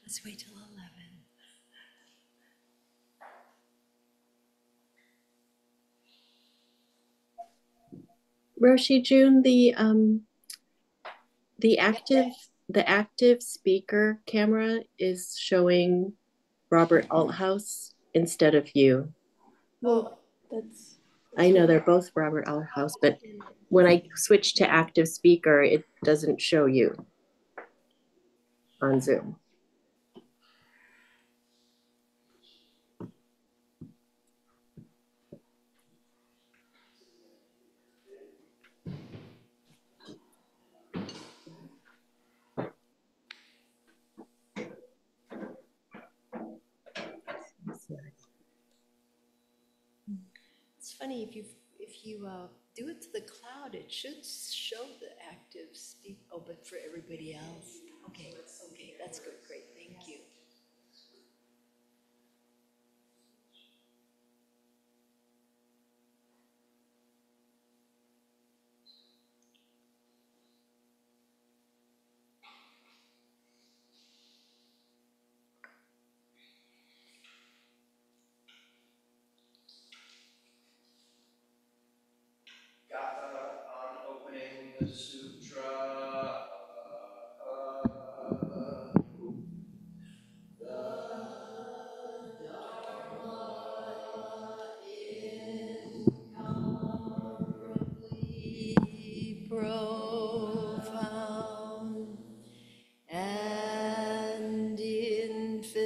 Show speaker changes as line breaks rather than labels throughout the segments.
Let's wait till 11.
Roshi June, the active speaker camera is showing Robert Althouse instead of you.
Well, that's
I know they're both Robert Althouse, but when I switch to active speaker, it doesn't show you on Zoom.
it's funny if you do it to the cloud, it should show the active speak. Oh, but for everybody else, okay, that's good, great, thank you.
On opening the sutra.
Profound and infinitely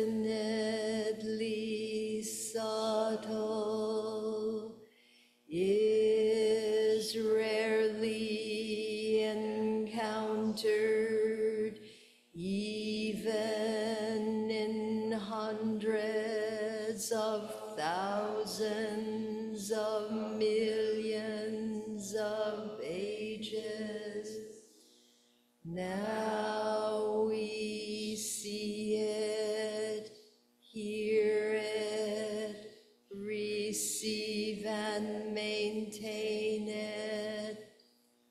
subtle is rarely encountered even in hundreds of thousands of millions of ages. Now we see it, hear it, receive and maintain it.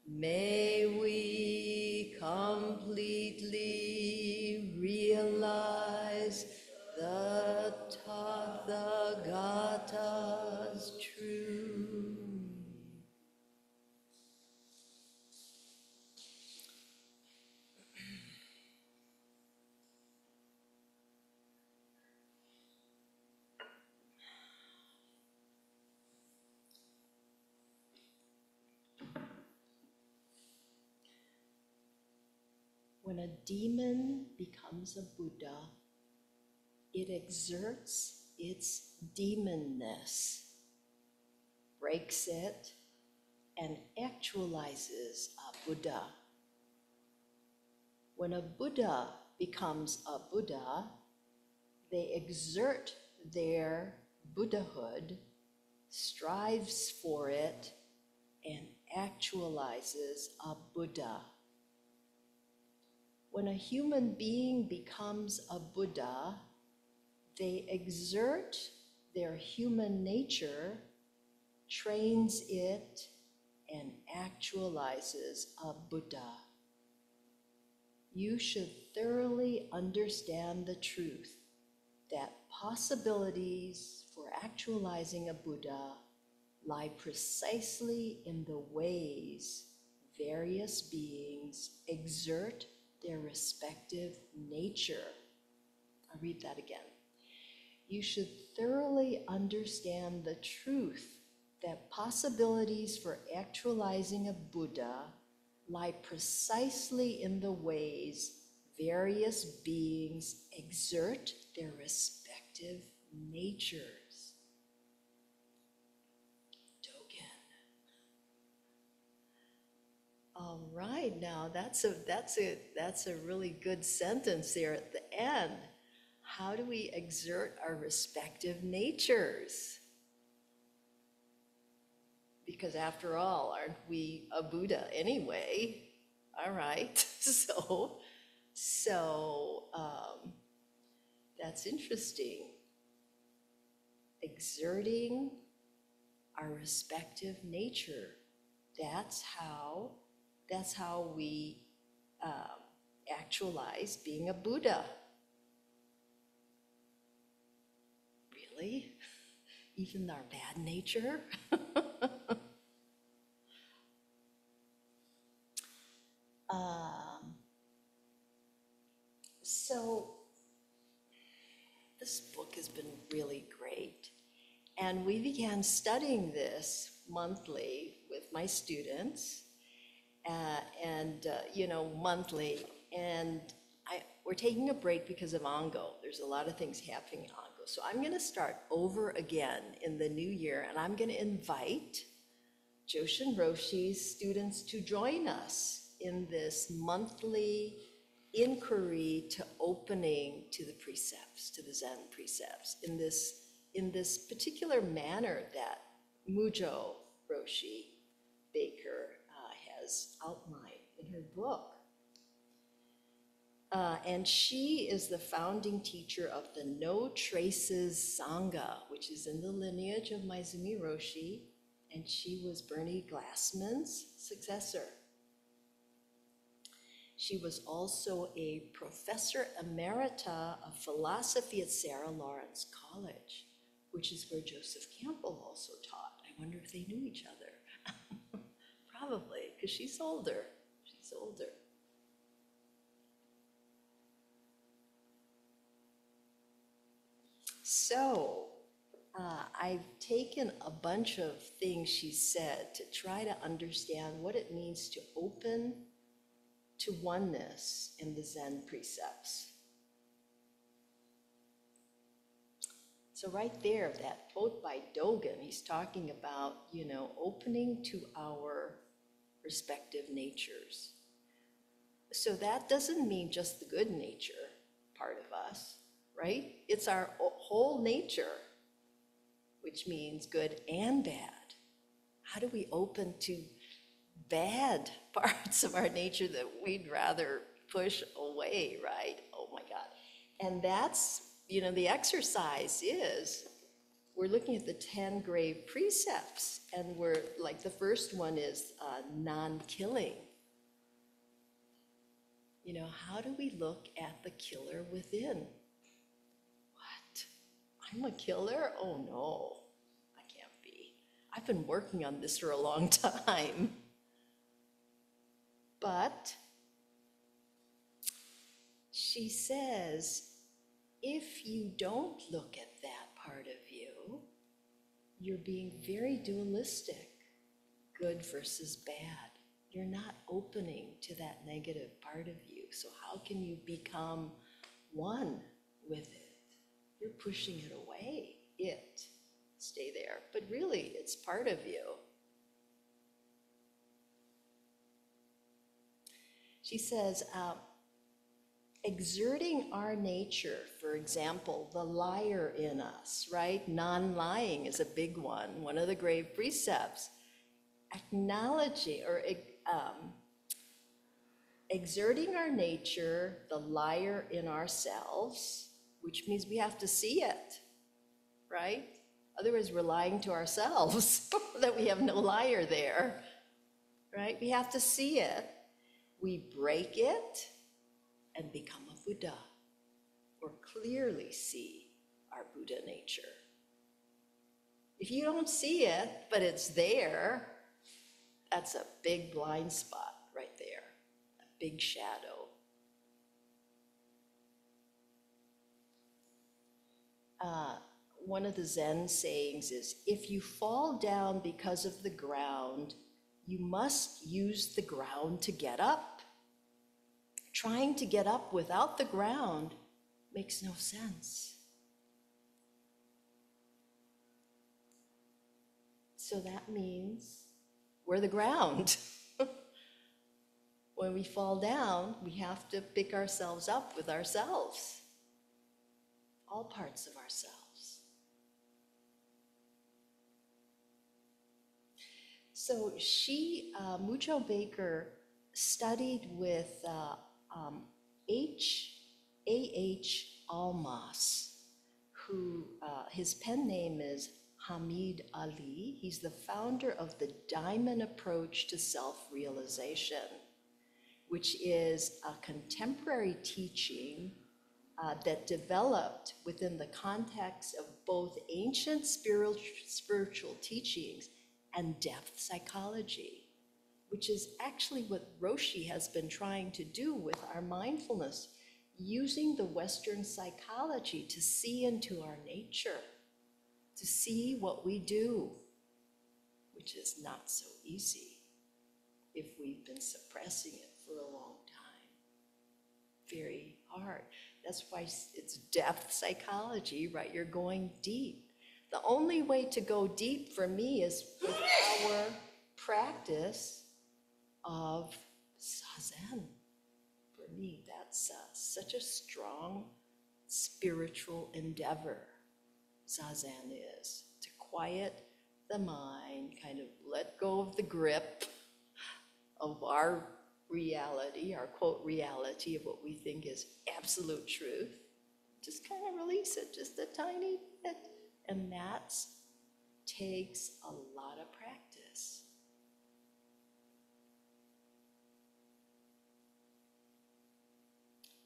May we completely realize the Tathagata's truth. When a demon becomes a Buddha, it exerts its demonness, breaks it, and actualizes a Buddha. When a Buddha becomes a Buddha, they exert their Buddhahood, strives for it, and actualizes a Buddha. When a human being becomes a Buddha, they exert their human nature, trains it, and actualizes a Buddha. You should thoroughly understand the truth that possibilities for actualizing a Buddha lie precisely in the ways various beings exert their respective nature. I'll read that again. You should thoroughly understand the truth that possibilities for actualizing a Buddha lie precisely in the ways various beings exert their respective natures. All right, now that's a really good sentence there at the end. How do we exert our respective natures? Because after all, aren't we a Buddha anyway? All right, so that's interesting. Exerting our respective nature. That's how we actualize being a Buddha. even our bad nature. So this book has been really great. And we began studying this monthly with my students, monthly. And we're taking a break because of Ongo. There's a lot of things happening in Ongo. So I'm going to start over again in the new year, and I'm going to invite Joshin Roshi's students to join us in this monthly inquiry to opening to the precepts, to the Zen precepts, in this particular manner that Mujo Roshi Baker has outlined in her book. And she is the founding teacher of the No Traces Sangha, which is in the lineage of Maizumi Roshi, and she was Bernie Glassman's successor. She was also a professor emerita of philosophy at Sarah Lawrence College, which is where Joseph Campbell also taught. I wonder if they knew each other. Probably, because she's older. She's older. So, I've taken a bunch of things she said to try to understand what it means to open to oneness in the Zen precepts. So right there, that quote by Dogen, he's talking about, opening to our respective natures. So that doesn't mean just the good nature part of us, right? It's our whole nature, which means good and bad. How do we open to bad parts of our nature that we'd rather push away, right? Oh my God. And that's, the exercise is, we're looking at the 10 grave precepts, and we're like, the first one is non-killing. How do we look at the killer within? What? I'm a killer? Oh no, I can't be. I've been working on this for a long time. But she says, if you don't look at that part of you, you're being very dualistic, good versus bad. You're not opening to that negative part of you. So how can you become one with it? You're pushing it away, stay there. But really, it's part of you. She says, exerting our nature, for example, the liar in us, right? Non-lying is a big one of the grave precepts. Acknowledging or exerting our nature, the liar in ourselves, which means we have to see it, right? Otherwise, we're lying to ourselves that we have no liar there, right? We have to see it. We break it and become a Buddha, or clearly see our Buddha nature. If you don't see it, but it's there, that's a big blind spot right there, a big shadow. One of the Zen sayings is, if you fall down because of the ground, you must use the ground to get up. Trying to get up without the ground makes no sense. So that means we're the ground. When we fall down, we have to pick ourselves up with ourselves. All parts of ourselves. So Mujo Baker studied with H.A.H. Almas, who his pen name is Hamid Ali. He's the founder of the Diamond Approach to Self-Realization, which is a contemporary teaching that developed within the context of both ancient spiritual teachings and depth psychology, which is actually what Roshi has been trying to do with our mindfulness, using the Western psychology to see into our nature, to see what we do, which is not so easy if we've been suppressing it for a long time. Very hard. That's why it's depth psychology, right? You're going deep. The only way to go deep for me is with our practice of Zazen. For me, that's such a strong spiritual endeavor, Zazen is, to quiet the mind, kind of let go of the grip of our reality, our quote reality of what we think is absolute truth. Just kind of release it, just a tiny bit. And that takes a lot of practice.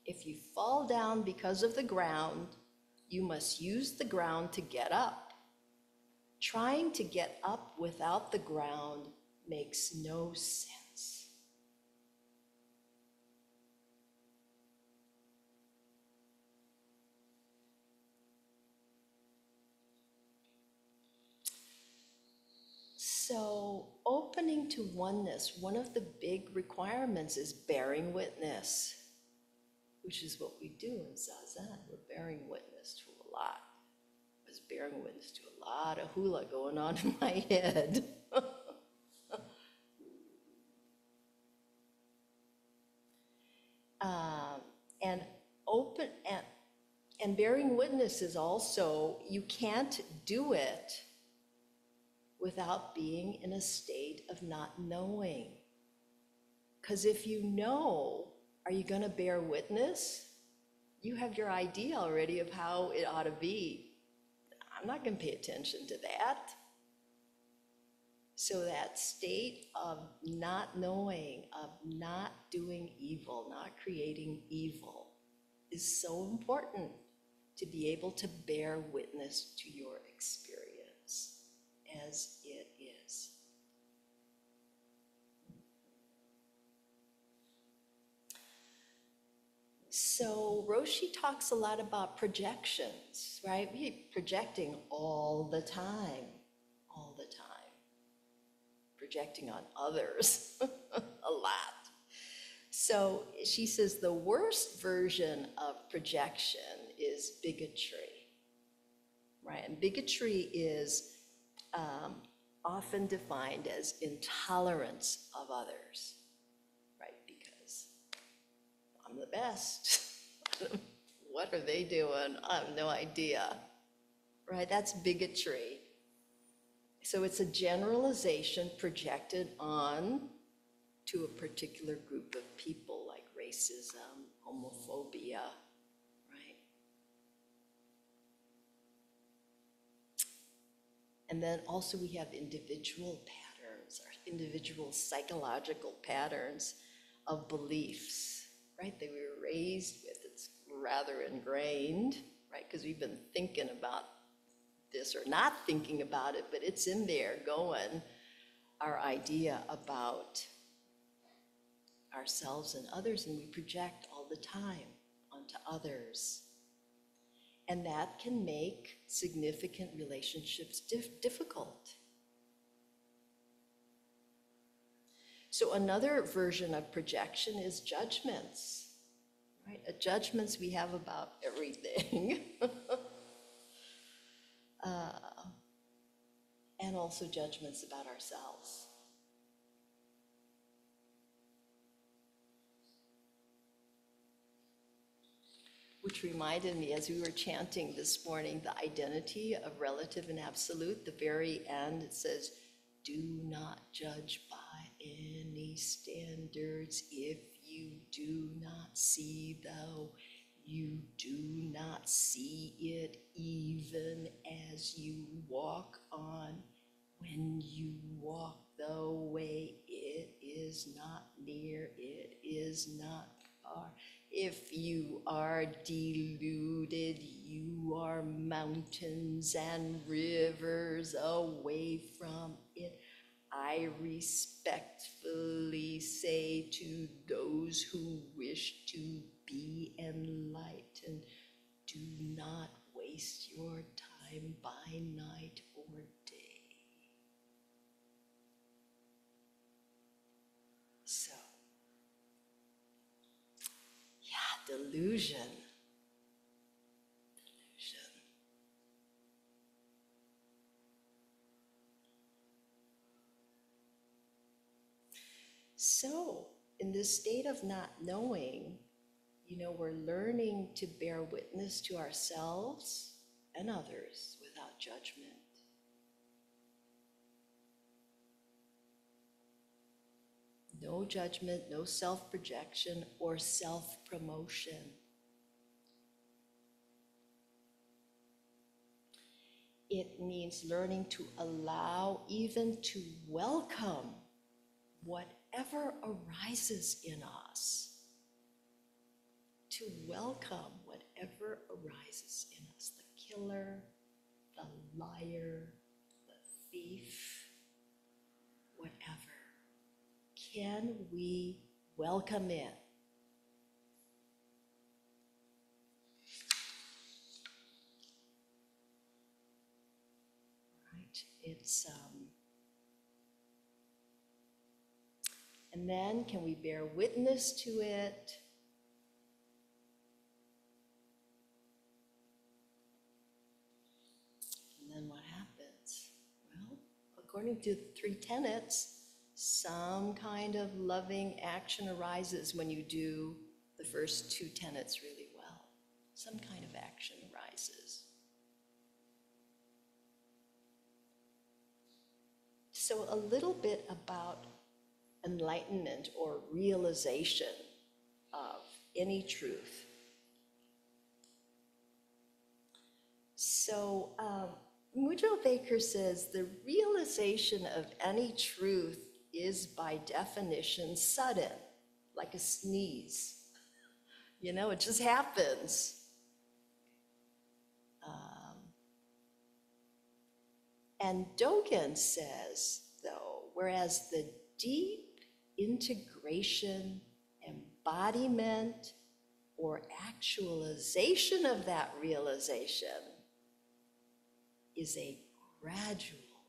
If you fall down because of the ground, you must use the ground to get up. Trying to get up without the ground makes no sense. So, opening to oneness, one of the big requirements is bearing witness, which is what we do in Zazen. We're bearing witness to a lot. I was bearing witness to a lot of hula going on in my head. And bearing witness is also, you can't do it without being in a state of not knowing. Because if you know, are you going to bear witness? You have your idea already of how it ought to be. I'm not going to pay attention to that. So that state of not knowing, of not doing evil, not creating evil, is so important to be able to bear witness to your experience as it is. So Roshi talks a lot about projections, right? We're projecting all the time. Projecting on others a lot. So she says the worst version of projection is bigotry, right? And bigotry is often defined as intolerance of others, right? Because I'm the best. What are they doing? I have no idea, right? That's bigotry. So it's a generalization projected on to a particular group of people, like racism, homophobia, right? And then also we have individual patterns, or individual psychological patterns of beliefs, right? That we were raised with. It's rather ingrained, right? Because we've been thinking about this or not thinking about it, but it's in there going, our idea about ourselves and others, and we project all the time onto others. And that can make significant relationships difficult. So another version of projection is judgments, right? Judgments we have about everything. And also judgments about ourselves. Which reminded me, as we were chanting this morning, the identity of relative and absolute, the very end, it says, do not judge by any standards. If you do not see, though, you do not see it, even as you walk on. When you walk the way, it is not near, it is not far, If you are deluded, you are mountains and rivers away from it. I respectfully say to those who wish to be enlightened, do not waste your time by night or day. So, yeah, delusion. So, in this state of not knowing, we're learning to bear witness to ourselves and others without judgment. No judgment, no self-projection or self-promotion. It means learning to allow, even to welcome, whatever arises in us. To welcome whatever arises in us, the killer, the liar, the thief, whatever. Can we welcome it? Right? It's and then can we bear witness to it? And then what happens? Well, according to the 3 tenets, some kind of loving action arises when you do the first 2 tenets really well. Some kind of action arises. So a little bit about enlightenment or realization of any truth. So Mudro Baker says the realization of any truth is by definition sudden, like a sneeze. It just happens. And Dogen says, though, whereas the deep integration, embodiment, or actualization of that realization is a gradual,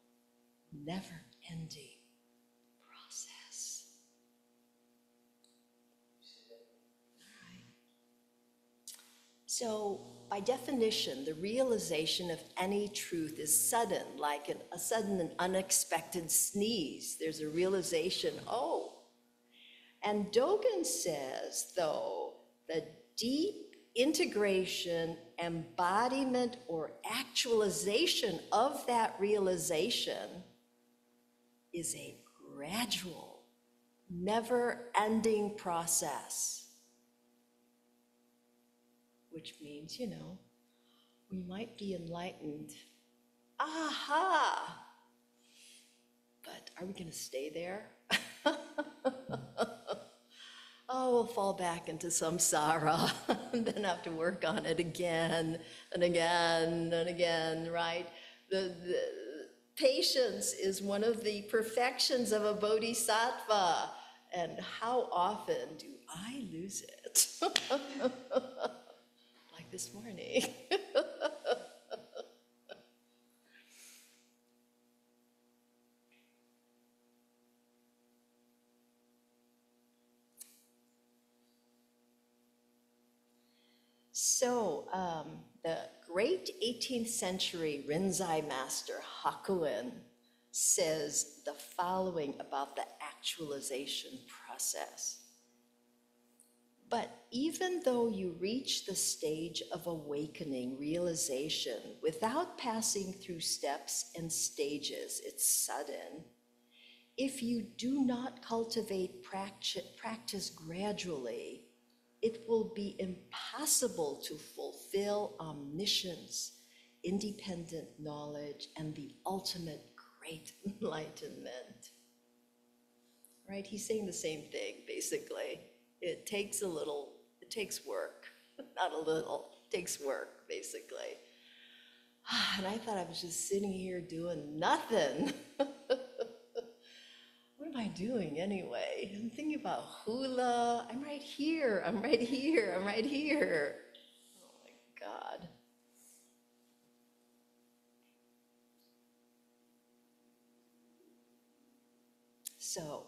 never-ending process. All right. So, by definition, the realization of any truth is sudden, like a sudden and unexpected sneeze. There's a realization, oh. And Dogen says, though, the deep integration, embodiment, or actualization of that realization is a gradual, never-ending process. Which means, we might be enlightened. Aha! But are we going to stay there? Oh, we'll fall back into samsara and then have to work on it again and again and again, right? The patience is one of the perfections of a bodhisattva. And how often do I lose it? Like this morning. So, the great 18th century Rinzai master Hakuin says the following about the actualization process. But even though you reach the stage of awakening, realization, without passing through steps and stages, it's sudden. If you do not cultivate practice gradually, it will be impossible to fulfill omniscience, independent knowledge, and the ultimate great enlightenment. Right? He's saying the same thing, basically. It takes takes work, not a little, it takes work, basically. And I thought I was just sitting here doing nothing. What am I doing anyway? I'm thinking about hula. I'm right here, I'm right here, I'm right here. Oh my God. So,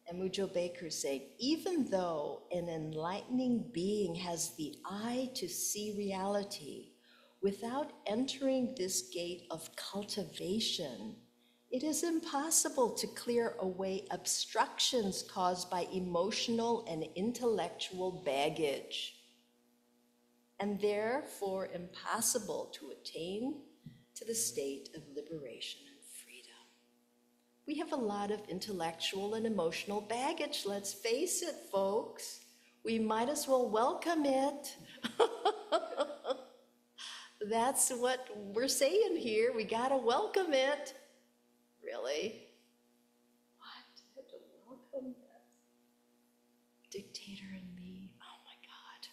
and Mujo Baker saying, even though an enlightening being has the eye to see reality, without entering this gate of cultivation, it is impossible to clear away obstructions caused by emotional and intellectual baggage, and therefore impossible to attain to the state of liberation and freedom. We have a lot of intellectual and emotional baggage, let's face it, folks. We might as well welcome it. That's what we're saying here. We gotta welcome it. Really? What? I have to welcome that dictator in me? Oh my God.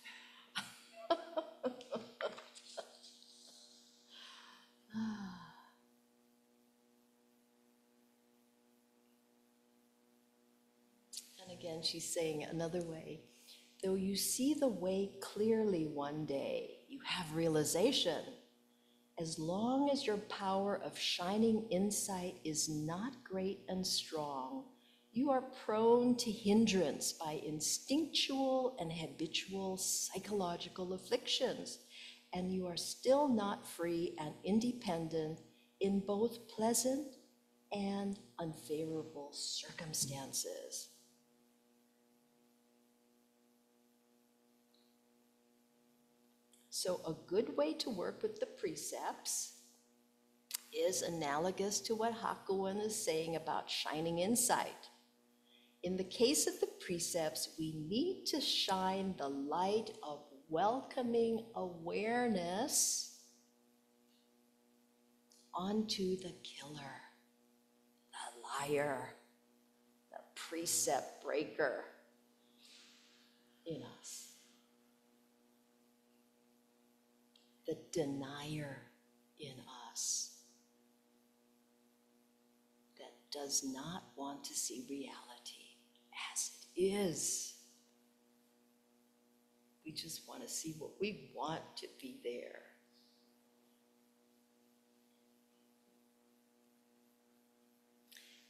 And again, she's saying another way. Though you see the way clearly one day, you have realization. As long as your power of shining insight is not great and strong, you are prone to hindrance by instinctual and habitual psychological afflictions, and you are still not free and independent in both pleasant and unfavorable circumstances. So a good way to work with the precepts is analogous to what Hakuin is saying about shining insight. In the case of the precepts, we need to shine the light of welcoming awareness onto the killer, the liar, the precept breaker in us, the denier in us that does not want to see reality as it is. We just want to see what we want to be there.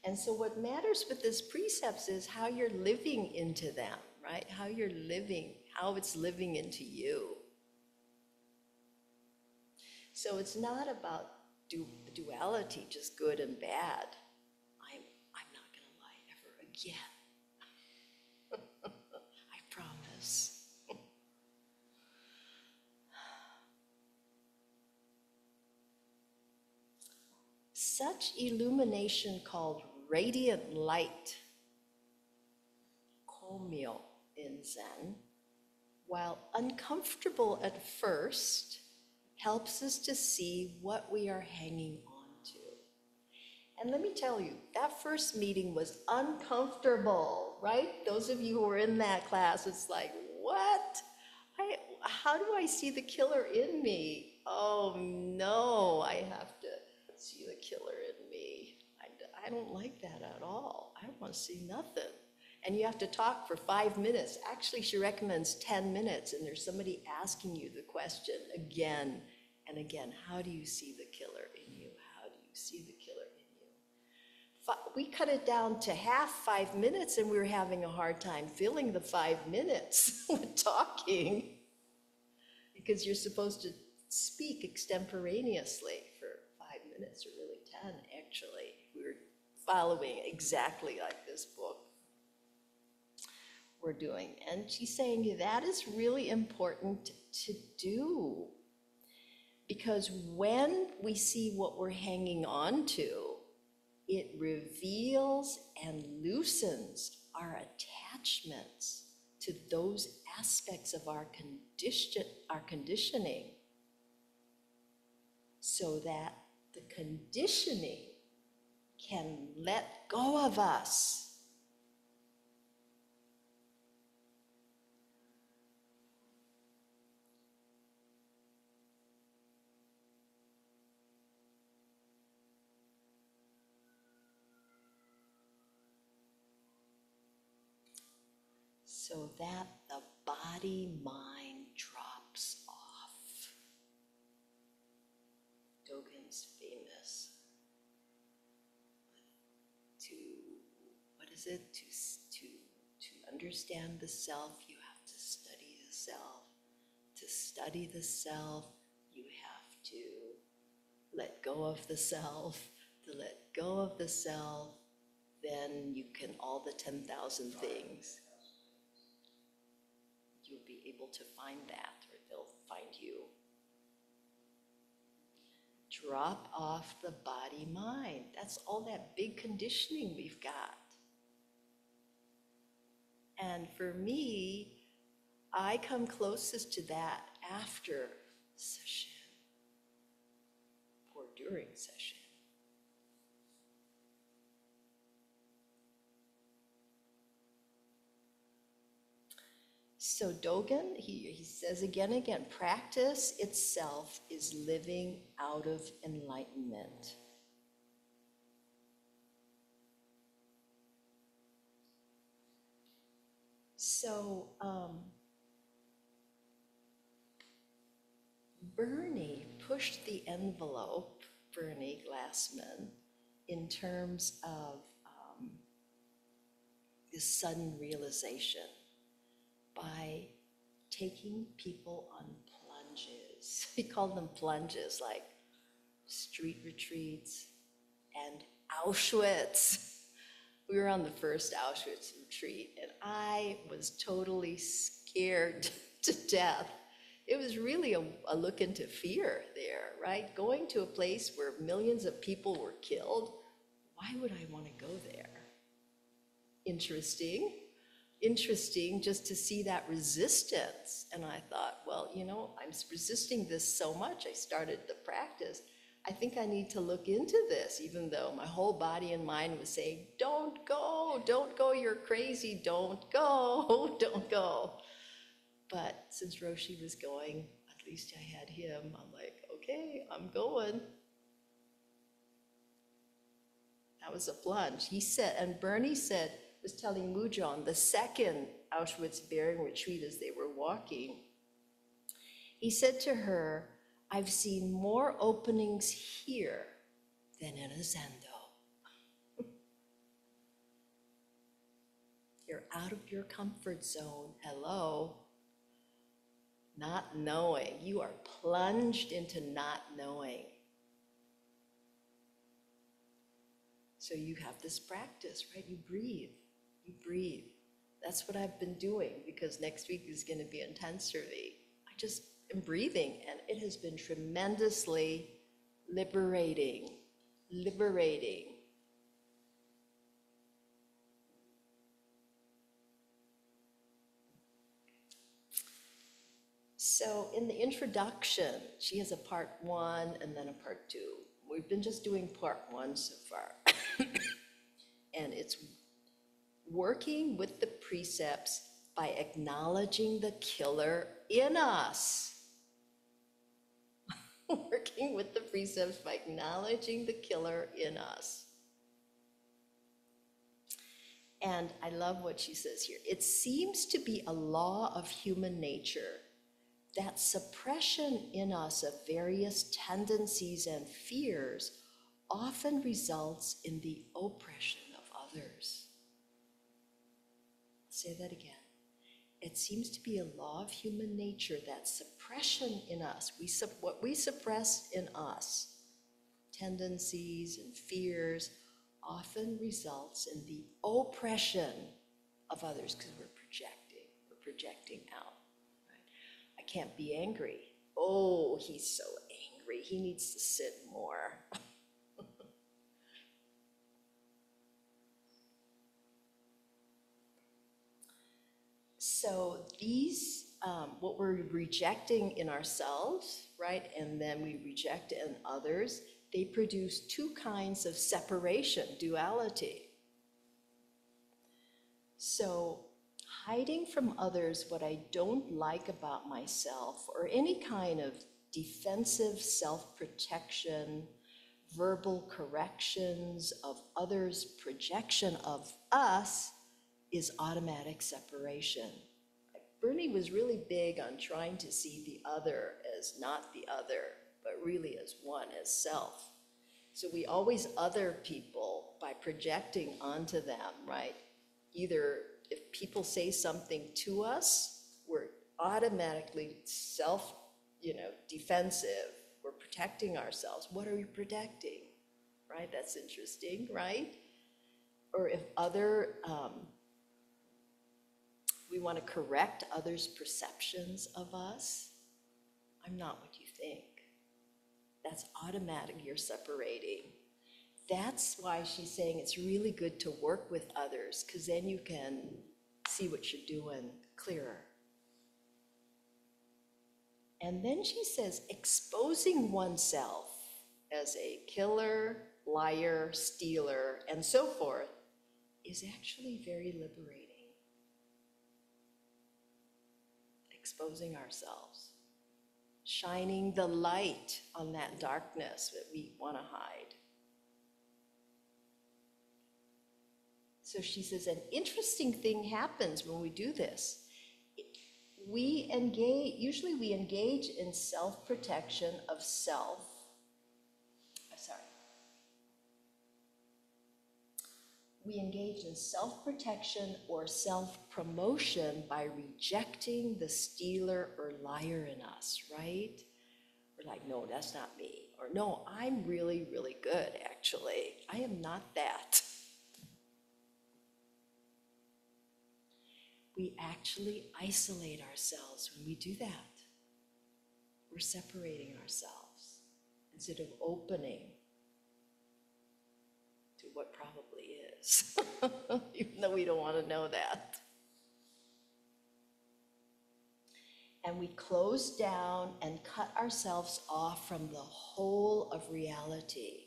And so what matters with these precepts is how you're living into them, right? How you're living, how it's living into you. So it's not about duality, just good and bad. I'm not going to lie ever again. I promise. Such illumination called radiant light, komyo in Zen, while uncomfortable at first, helps us to see what we are hanging on to. And let me tell you, that first meeting was uncomfortable, right? Those of you who were in that class, it's like, what? How do I see the killer in me? Oh no, I have to see the killer in me. I don't like that at all. I don't want to see nothing. And you have to talk for 5 minutes. Actually, she recommends 10 minutes, and there's somebody asking you the question again and again. How do you see the killer in you? How do you see the killer in you? We cut it down to half 5 minutes, and we were having a hard time filling the 5 minutes with talking, because you're supposed to speak extemporaneously for 5 minutes, or really 10, actually. We were following exactly like this book we're doing. And she's saying that is really important to do, because when we see what we're hanging on to, it reveals and loosens our attachments to those aspects of our conditioning, so that the conditioning can let go of us. so that the body-mind drops off. Dogen's famous to, what is it? To understand the self, you have to study the self. To study the self, you have to let go of the self. To let go of the self, then you can, all the 10,000 things, you'll be able to find that, or they'll find you. Drop off the body-mind. That's all that big conditioning we've got. And for me, I come closest to that after session or during session. So Dogen, he says again and again, practice itself is living out of enlightenment. So Bernie pushed the envelope, Bernie Glassman, in terms of this sudden realization by taking people on plunges. He called them plunges, like street retreats and Auschwitz. We were on the first Auschwitz retreat, and I was totally scared to death. It was really a look into fear there, right? Going to a place where millions of people were killed, why would I want to go there? Interesting just to see that resistance. And I thought, well, you know, I'm resisting this so much, I started the practice. I think I need to look into this, even though my whole body and mind was saying, don't go, you're crazy, don't go, don't go. But since Roshi was going, at least I had him, I'm like, okay, I'm going. That was a plunge. He said, and Bernie said, was telling Mujon, the second Auschwitz bearing retreat as they were walking, he said to her, I've seen more openings here than in a zendo. You're out of your comfort zone, hello. Not knowing, you are plunged into not knowing. So you have this practice, right? You breathe. That's what I've been doing, because next week is going to be intensive. I just am breathing, and it has been tremendously liberating. So in the introduction, she has a part 1 and then a part 2. We've been just doing part 1 so far. And it's working with the precepts by acknowledging the killer in us. Working with the precepts by acknowledging the killer in us. And I love what she says here. It seems to be a law of human nature that suppression in us of various tendencies and fears often results in the oppression of others. I'll say that again. It seems to be a law of human nature that suppression in us, what we suppress in us, tendencies and fears, often results in the oppression of others, because we're projecting out. Right? I can't be angry. Oh, he's so angry. He needs to sit more. So these, what we're rejecting in ourselves, right, and then we reject in others, they produce 2 kinds of separation, duality. So hiding from others what I don't like about myself, or any kind of defensive self-protection, verbal corrections of others' projection of us, is automatic separation. Bernie was really big on trying to see the other as not the other, but really as one, as self. So we always other people by projecting onto them, right? Either if people say something to us, we're automatically defensive. We're protecting ourselves. What are we protecting, right? That's interesting, right? Or if we want to correct others' perceptions of us. I'm not what you think. That's automatic, you're separating. That's why she's saying it's really good to work with others, because then you can see what you're doing clearer. And then she says, exposing oneself as a killer, liar, stealer, and so forth is actually very liberating. Exposing ourselves, shining the light on that darkness that we want to hide. So she says, an interesting thing happens when we do this. Usually we engage in self-protection of self. We engage in self-protection or self-promotion by rejecting the stealer or liar in us, right? We're like, no, that's not me. Or no, I'm really, really good, actually. I am not that. We actually isolate ourselves when we do that. We're separating ourselves instead of opening to what probably is, even though we don't want to know that. And we close down and cut ourselves off from the whole of reality.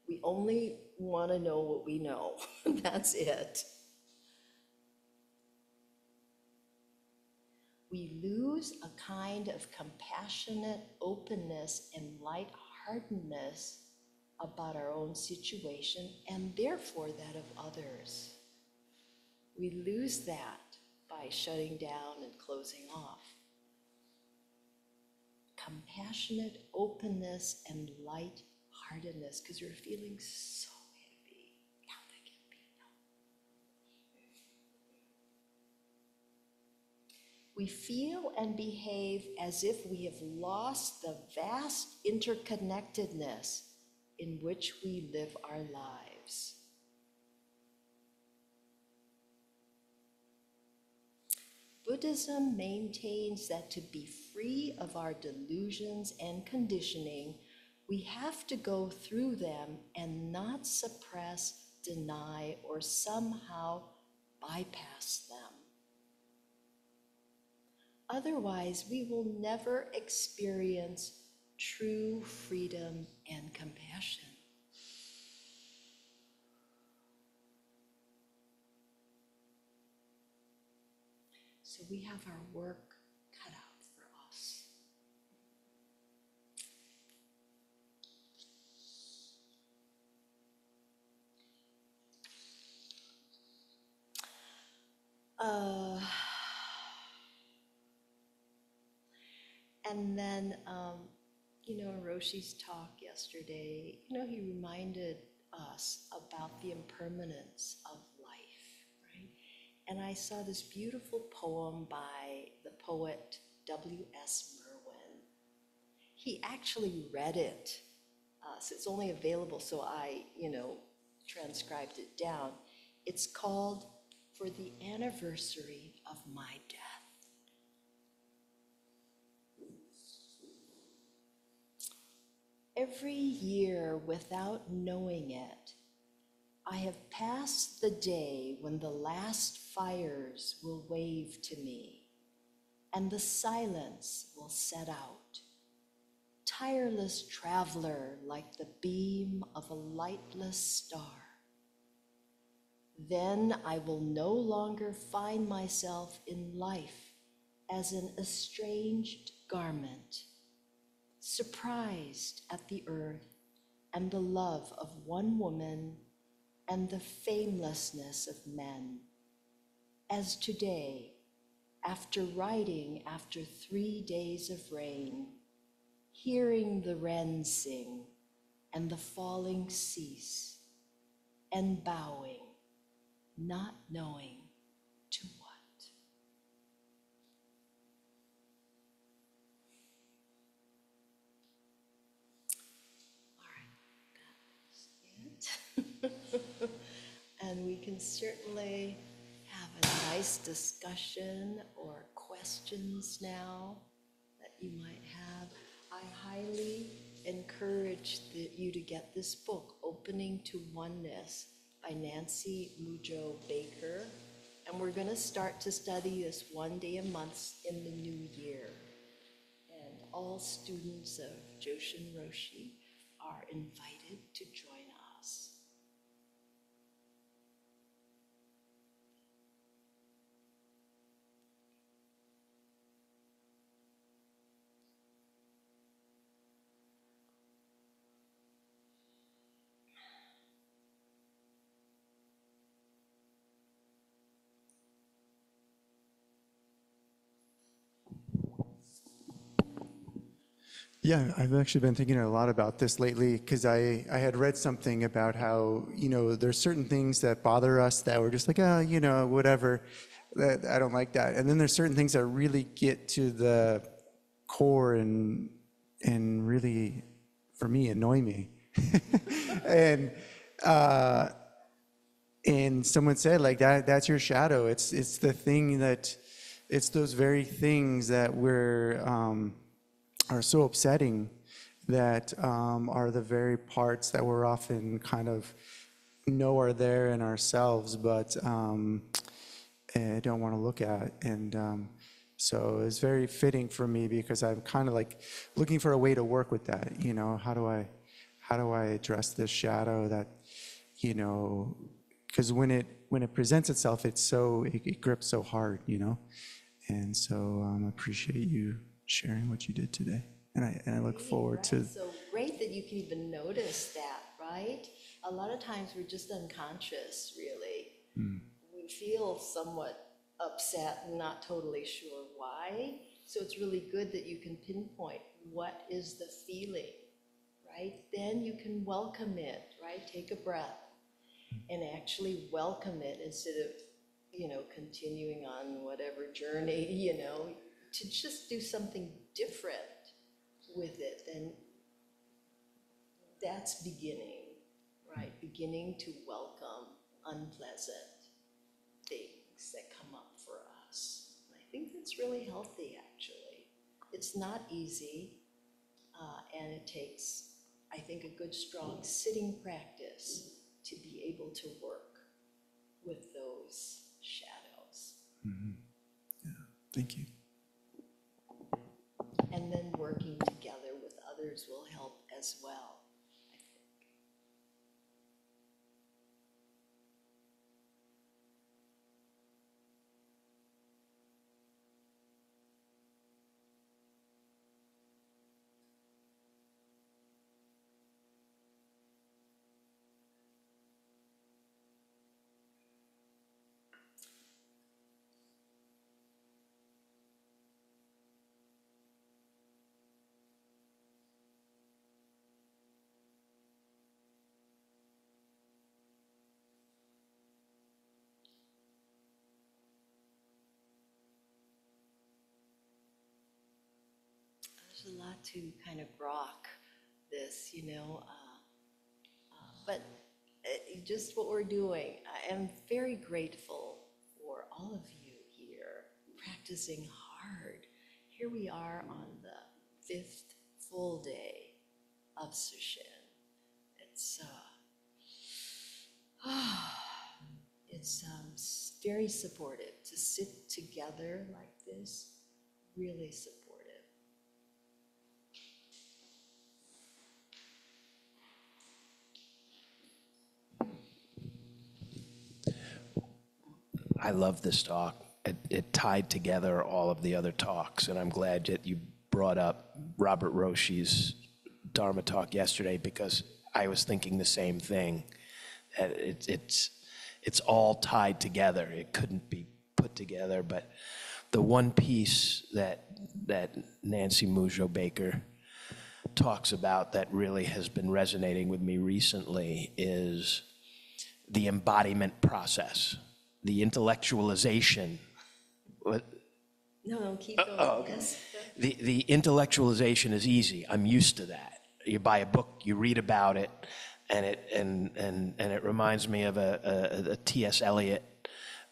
We only want to know what we know. That's it. We lose a kind of compassionate openness and lightheartedness about our own situation and therefore that of others. We lose that by shutting down and closing off. Compassionate openness and lightheartedness, because you're feeling so heavy. How that can be. We feel and behave as if we have lost the vast interconnectedness in which we live our lives. Buddhism maintains that to be free of our delusions and conditioning, we have to go through them and not suppress, deny, or somehow bypass them. Otherwise, we will never experience true freedom and compassion. So we have our work cut out for us. And then, Roshi's talk yesterday, he reminded us about the impermanence of life, right? And I saw this beautiful poem by the poet W.S. Merwin. He actually read it, so it's only available, so I, transcribed it down. It's called For the Anniversary of My Death. Every year, without knowing it, I have passed the day when the last fires will wave to me, and the silence will set out. Tireless traveler like the beam of a lightless star. Then I will no longer find myself in life as an estranged garment, surprised at the earth and the love of one woman and the famelessness of men. as today, after riding after 3 days of rain, hearing the wren sing and the falling cease, and bowing, not knowing to what. It. And we can certainly have a nice discussion or questions now that you might have. I highly encourage you to get this book, Opening to Oneness by Nancy Mujo Baker. And we're going to start to study this 1 day a month in the new year. And all students of Joshin Roshi are invited to join us.
Yeah, I've actually been thinking a lot about this lately because I had read something about how, there's certain things that bother us that we're just like, oh, whatever, that I don't like that. And then there's certain things that really get to the core and really, for me, annoy me. and and someone said like that's your shadow. It's the thing it's those very things that are so upsetting that are the very parts that we're often kind of know are there in ourselves, but don't want to look at. And so it's very fitting for me because I'm kind of like looking for a way to work with that. How do I address this shadow that, because when it presents itself, it grips so hard, And so I appreciate you sharing what you did today. And I look forward to...
So great that you can even notice that, right? A lot of times we're just unconscious, really. We feel somewhat upset and not totally sure why. So it's really good that you can pinpoint what is the feeling, right? Then you can welcome it, right? Take a breath and actually welcome it instead of, continuing on whatever journey, to just do something different with it. And that's beginning, right? Beginning to welcome unpleasant things that come up for us. I think that's really healthy, actually. It's not easy, and it takes, I think, a good, strong sitting practice to be able to work with those shadows.
Mm-hmm. Yeah, thank you.
And then working together with others will help as well, I think. There's a lot to kind of grok this, but just what we're doing. I am very grateful for all of you here practicing hard. Here we are on the 5th full day of Sushin. It's very supportive to sit together like this, really supportive.
I love this talk. It tied together all of the other talks, and I'm glad that you brought up Robert Roshi's Dharma talk yesterday because I was thinking the same thing. That it's all tied together. It couldn't be put put together, but the one piece that Nancy Mujo Baker talks about that really has been resonating with me recently is the embodiment process, the intellectualization.
No, keep going. Yes.
The intellectualization is easy. I'm used to that. You buy a book, you read about it, and it reminds me of a T.S. Eliot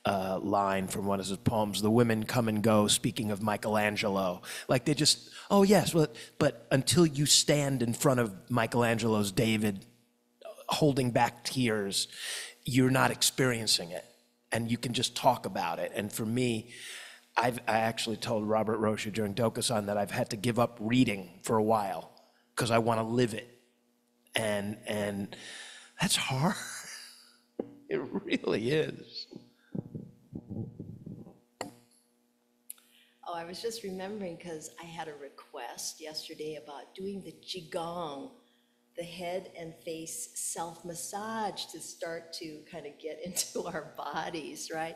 line from one of his poems, "The women come and go," speaking of Michelangelo. Like they just, oh yes, well, but until you stand in front of Michelangelo's David holding back tears, you're not experiencing it. And you can just talk about it. And for me, I actually told Robert Roshi during Dokusan that I've had to give up reading for a while because I want to live it. And that's hard. It really is.
Oh, I was just remembering because I had a request yesterday about doing the Qigong, the head and face self-massage to start to kind of get into our bodies, right?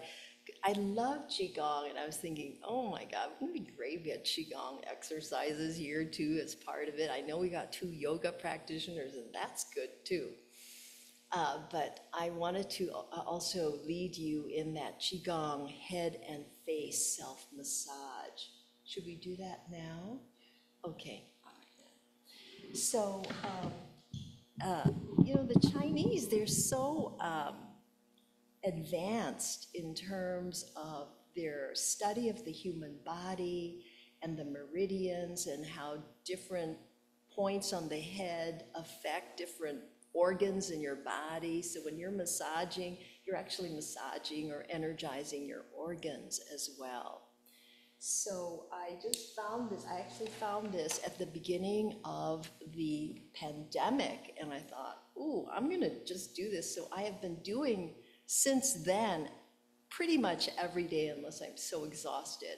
I love Qigong, and I was thinking, oh my God, wouldn't it be great if we had Qigong exercises here too as part of it? I know we got 2 yoga practitioners, and that's good too. But I wanted to also lead you in that Qigong head and face self-massage. Should we do that now? Okay, all right then. So, you know, the Chinese, they're so advanced in terms of their study of the human body and the meridians and how different points on the head affect different organs in your body. So when you're massaging, you're actually massaging or energizing your organs as well. So I just found this, I actually found this at the beginning of the pandemic, and I thought, ooh, I'm gonna just do this. So I have been doing since then pretty much every day unless I'm so exhausted.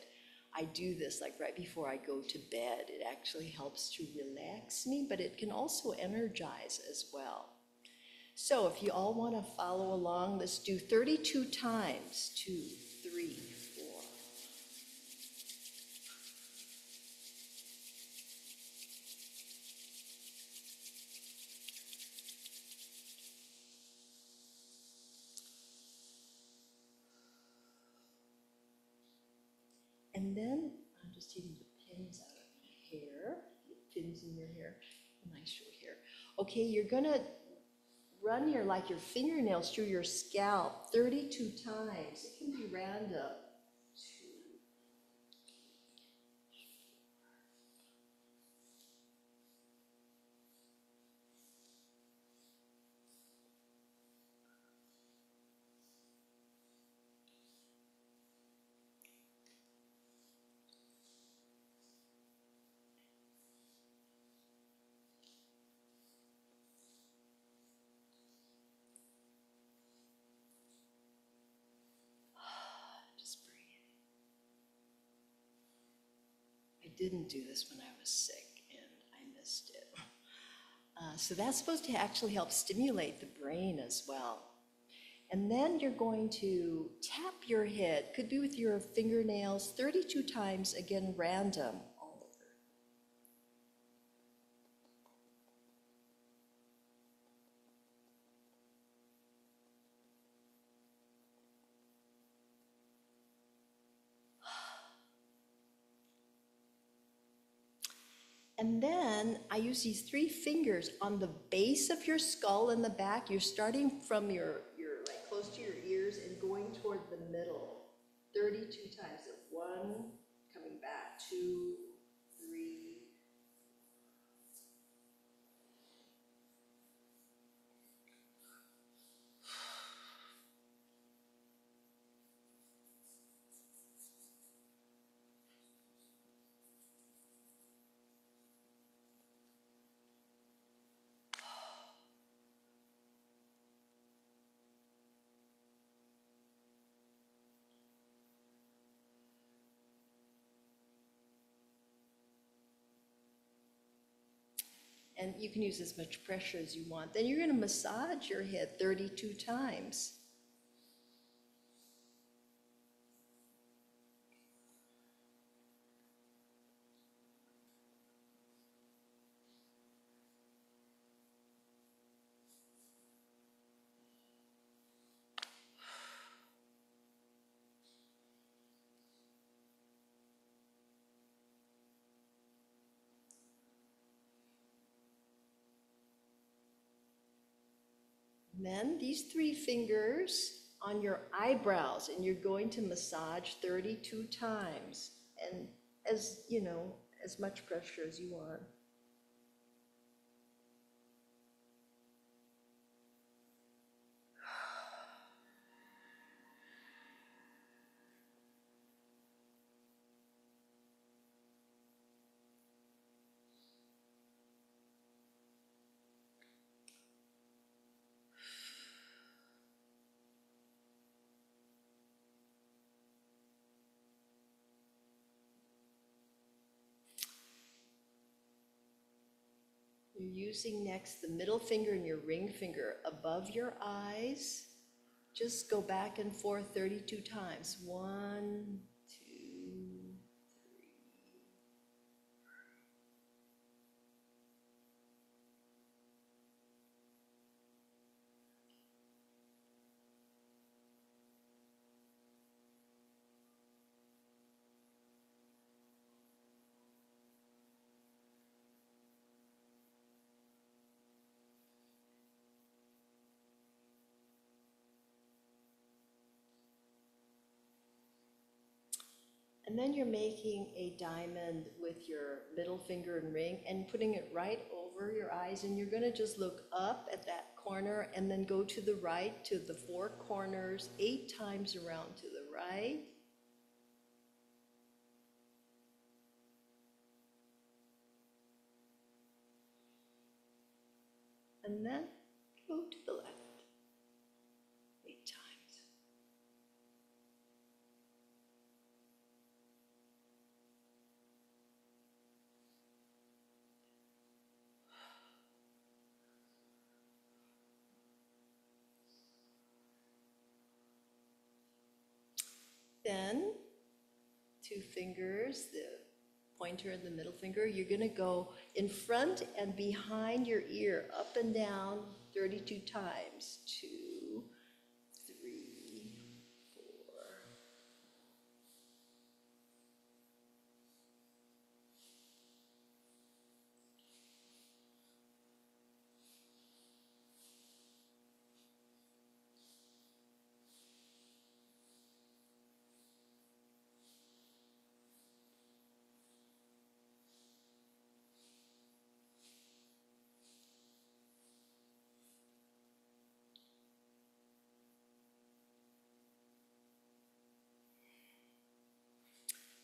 I do this like right before I go to bed. It actually helps to relax me, but it can also energize as well. So if you all want to follow along, let's do 32 times. 2, 3, 4. And then I'm just taking the pins out of my hair, pins in your hair, nice short hair. Okay, you're gonna run your fingernails through your scalp 32 times. It can be random. 2, just breathe. I didn't do this when I was sick and I missed it. So that's supposed to actually help stimulate the brain as well. And then you're going to tap your head, could be with your fingernails, 32 times, again, random, all over. And then I use these 3 fingers on the base of your skull in the back. You're starting from your like close to your ears and going toward the middle. 32 times. So 1, coming back, 2, 3. And you can use as much pressure as you want. Then you're going to massage your head 32 times. And then these 3 fingers on your eyebrows, and you're going to massage 32 times, and as you know, as much pressure as you want. You're using next the middle finger and your ring finger above your eyes. Just go back and forth 32 times. 1, 2, 3. And then you're making a diamond with your middle finger and ring and putting it right over your eyes, and you're gonna just look up at that corner and then go to the right to the 4 corners 8 times around to the right. And then go to the left 8 times. Then 2 fingers, the pointer and the middle finger, you're gonna go in front and behind your ear, up and down 32 times. 2, 3, 4.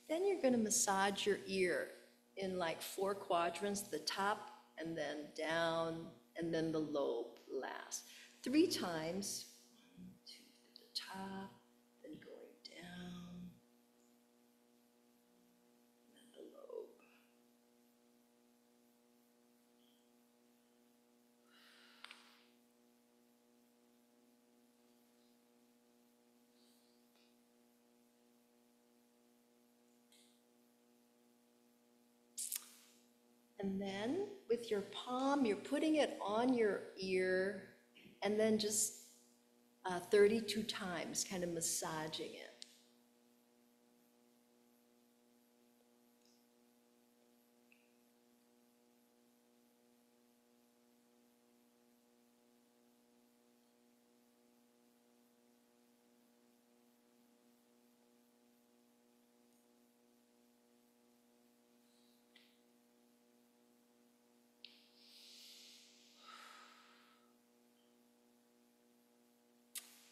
Then you're gonna massage your ear in like 4 quadrants, the top and then down, and then the lobe last. 3 times, 1, 2, to the top, then going down, and then the lobe. And then with your palm, you're putting it on your ear and then just 32 times, kind of massaging it.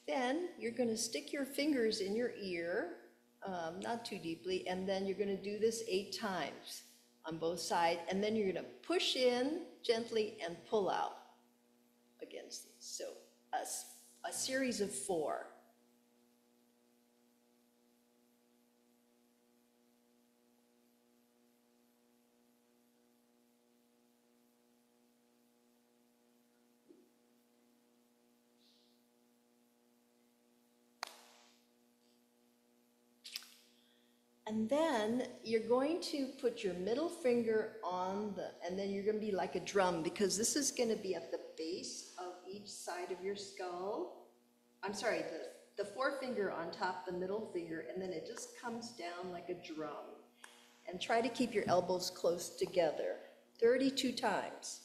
Then you're going to stick your fingers in your ear, not too deeply, and then you're going to do this 8 times on both sides, and then you're going to push in gently and pull out against these. So a series of 4. And then you're going to put your middle finger on and then you're going to be like a drum, because this is going to be at the base of each side of your skull. I'm sorry, the forefinger on top, the middle finger, and then it just comes down like a drum. And try to keep your elbows close together 32 times.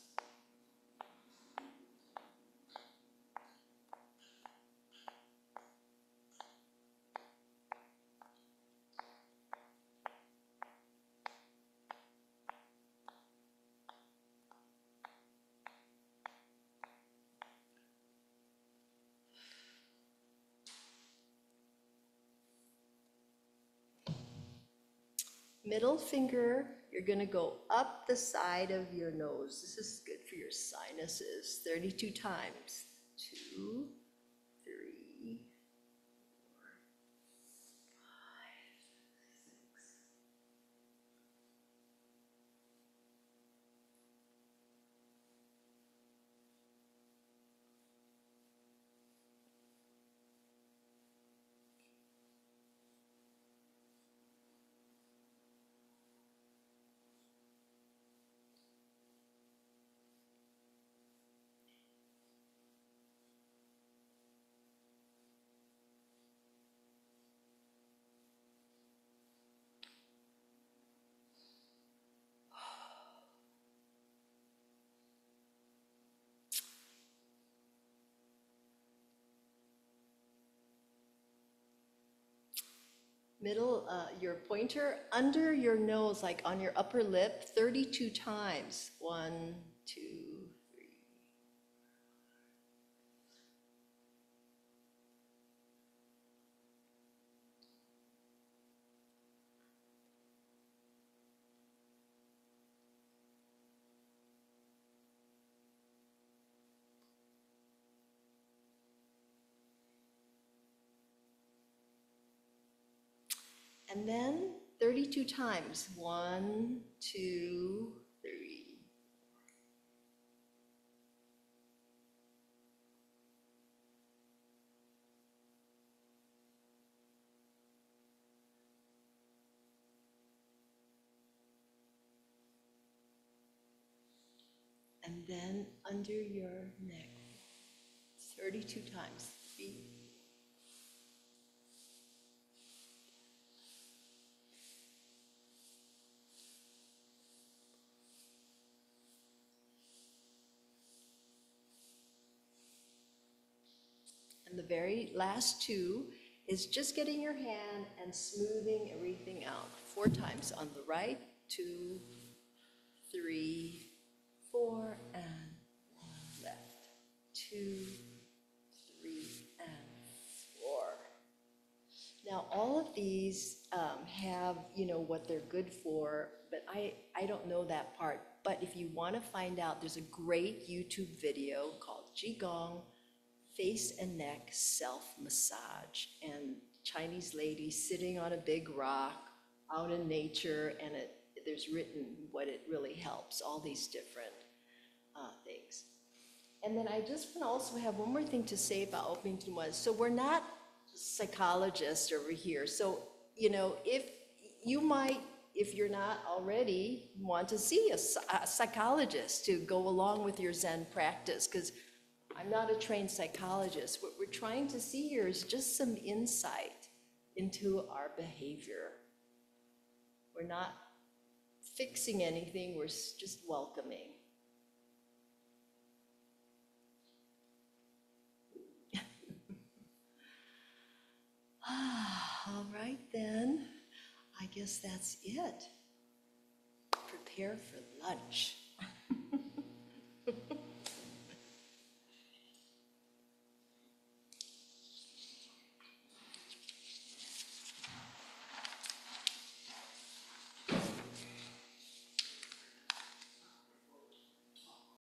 Middle finger, you're gonna go up the side of your nose. This is good for your sinuses. 32 times. 2, 3, 4, 5, 6. Middle, your pointer under your nose, like on your upper lip, 32 times. 1, 2, 3. And then 32 times. 1, 2, 3. And then under your neck. 32 times. 3. And the very last 2 is just getting your hand and smoothing everything out. 4 times on the right, 2, 3, 4, and 1 left. 2, 3, and 4. Now, all of these have, what they're good for, but I don't know that part. But if you want to find out, there's a great YouTube video called Qigong Face and Neck Self-Massage. And Chinese lady sitting on a big rock out in nature, and there's written what it really helps, all these different things. And then I just want to also have one more thing to say about opening to one. So we're not psychologists over here. So, if you might, if you're not already, want to see a psychologist to go along with your Zen practice, because I'm not a trained psychologist. What we're trying to see here is just some insight into our behavior. We're not fixing anything, we're just welcoming. All right then, I guess that's it. Prepare for lunch.